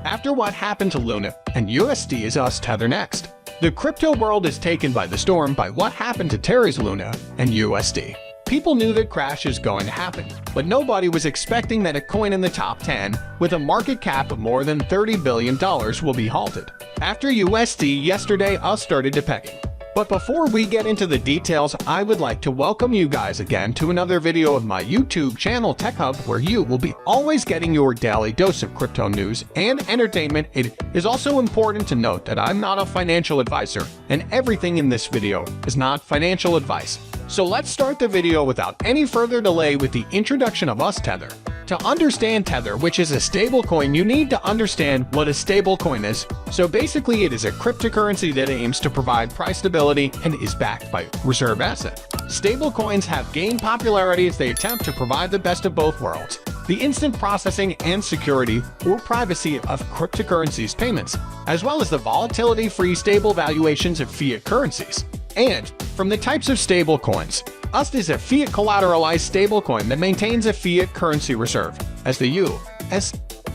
After what happened to Luna and USD is us Tether next. The crypto world is taken by the storm by what happened to Terra's Luna and USD. People knew that crash is going to happen, but nobody was expecting that a coin in the top 10 with a market cap of more than $30 billion will be halted. After USD yesterday, us started to pegging. But before we get into the details, I would like to welcome you guys again to another video of my YouTube channel Tech Hub, where you will be always getting your daily dose of crypto news and entertainment. It is also important to note that I'm not a financial advisor, and everything in this video is not financial advice. So let's start the video without any further delay with the introduction of us Tether. To understand Tether, which is a stablecoin, you need to understand what a stablecoin is. So basically, it is a cryptocurrency that aims to provide price stability and is backed by reserve asset. Stablecoins have gained popularity as they attempt to provide the best of both worlds: the instant processing and security or privacy of cryptocurrencies payments, as well as the volatility-free stable valuations of fiat currencies. And from the types of stablecoins, UST is a fiat collateralized stablecoin that maintains a fiat currency reserve, as the US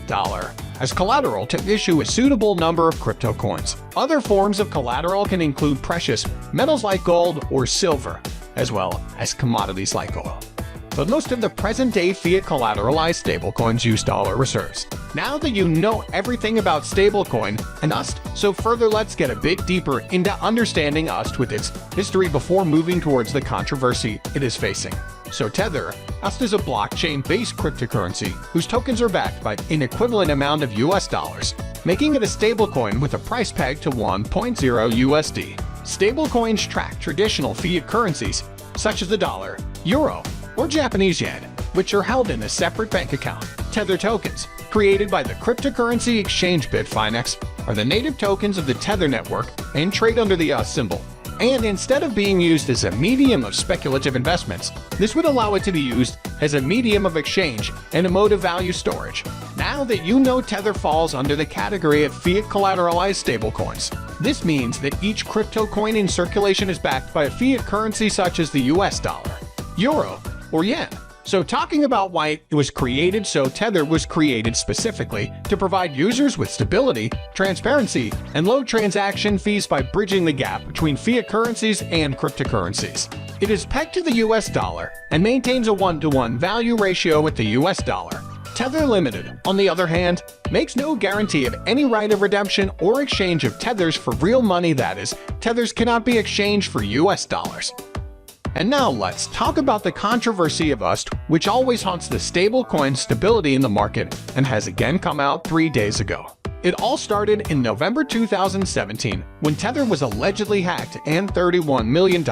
dollar, as collateral to issue a suitable number of crypto coins. Other forms of collateral can include precious metals like gold or silver, as well as commodities like oil. But most of the present-day fiat collateralized stablecoins use dollar reserves. Now that you know everything about stablecoin and UST, so further let's get a bit deeper into understanding UST with its history before moving towards the controversy it is facing. So Tether, UST is a blockchain-based cryptocurrency whose tokens are backed by an equivalent amount of US dollars, making it a stablecoin with a price peg to 1.0 USD. Stablecoins track traditional fiat currencies such as the dollar, euro, or Japanese yen, which are held in a separate bank account. Tether tokens, created by the cryptocurrency exchange Bitfinex, are the native tokens of the Tether network and trade under the UST symbol. And instead of being used as a medium of speculative investments, this would allow it to be used as a medium of exchange and a mode of value storage. Now that you know Tether falls under the category of fiat collateralized stablecoins, this means that each crypto coin in circulation is backed by a fiat currency such as the US dollar, euro, or yen. So talking about why it was created, so Tether was created specifically to provide users with stability, transparency, and low transaction fees by bridging the gap between fiat currencies and cryptocurrencies. It is pegged to the US dollar and maintains a 1-to-1 value ratio with the US dollar. Tether Limited, on the other hand, makes no guarantee of any right of redemption or exchange of Tethers for real money. That is, Tethers cannot be exchanged for US dollars. And now let's talk about the controversy of UST, which always haunts the stablecoin stability in the market and has again come out 3 days ago. It all started in November 2017 when Tether was allegedly hacked and $31 million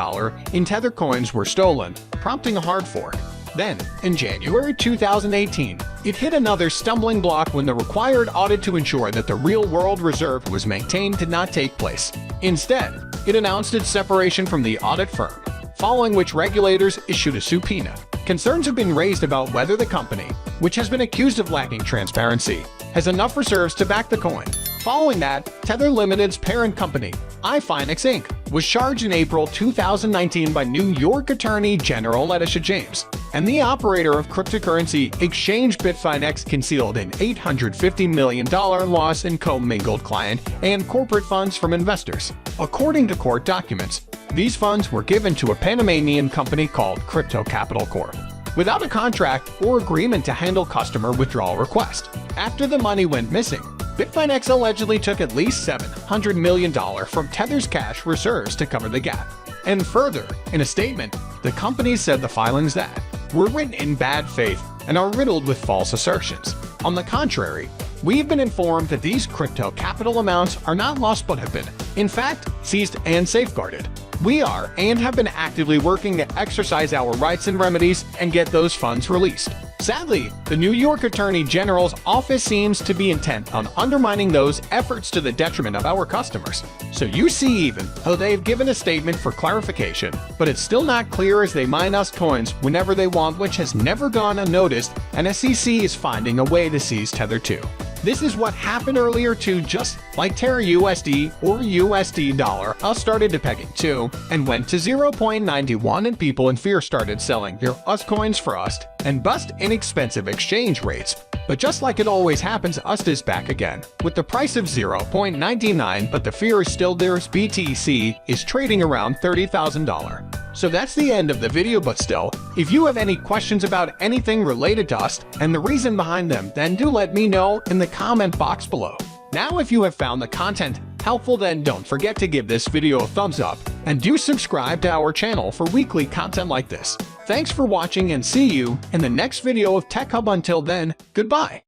in Tether coins were stolen, prompting a hard fork. Then, in January 2018, it hit another stumbling block when the required audit to ensure that the real-world reserve was maintained did not take place. Instead, it announced its separation from the audit firm, following which regulators issued a subpoena. Concerns have been raised about whether the company, which has been accused of lacking transparency, has enough reserves to back the coin. Following that, Tether Limited's parent company, iFinex Inc., was charged in April 2019 by New York Attorney General Letitia James, and the operator of cryptocurrency exchange Bitfinex concealed an $850 million loss in commingled client and corporate funds from investors. According to court documents, these funds were given to a Panamanian company called Crypto Capital Corp, without a contract or agreement to handle customer withdrawal requests. After the money went missing, Bitfinex allegedly took at least $700 million from Tether's cash reserves to cover the gap. And further, in a statement, the company said the filings that were written in bad faith and are riddled with false assertions. On the contrary, we've been informed that these crypto capital amounts are not lost but have been, in fact, seized and safeguarded. We are and have been actively working to exercise our rights and remedies and get those funds released. Sadly, the New York Attorney General's office seems to be intent on undermining those efforts to the detriment of our customers. So you see, even though they've given a statement for clarification, but it's still not clear as they mine us coins whenever they want, which has never gone unnoticed, and SEC is finding a way to seize Tether too. This is what happened earlier too, just like Terra USD or USD dollar. UST started to pegging too and went to 0.91, and people in fear started selling their UST coins for UST and bust inexpensive exchange rates. But just like it always happens, UST is back again, with the price of 0.99, but the fear is still there as BTC is trading around $30,000. So that's the end of the video, but still, if you have any questions about anything related to UST and the reason behind them, then do let me know in the comment box below. Now, if you have found the content helpful, then don't forget to give this video a thumbs up and do subscribe to our channel for weekly content like this. Thanks for watching and see you in the next video of Tech Hub. Until then, goodbye.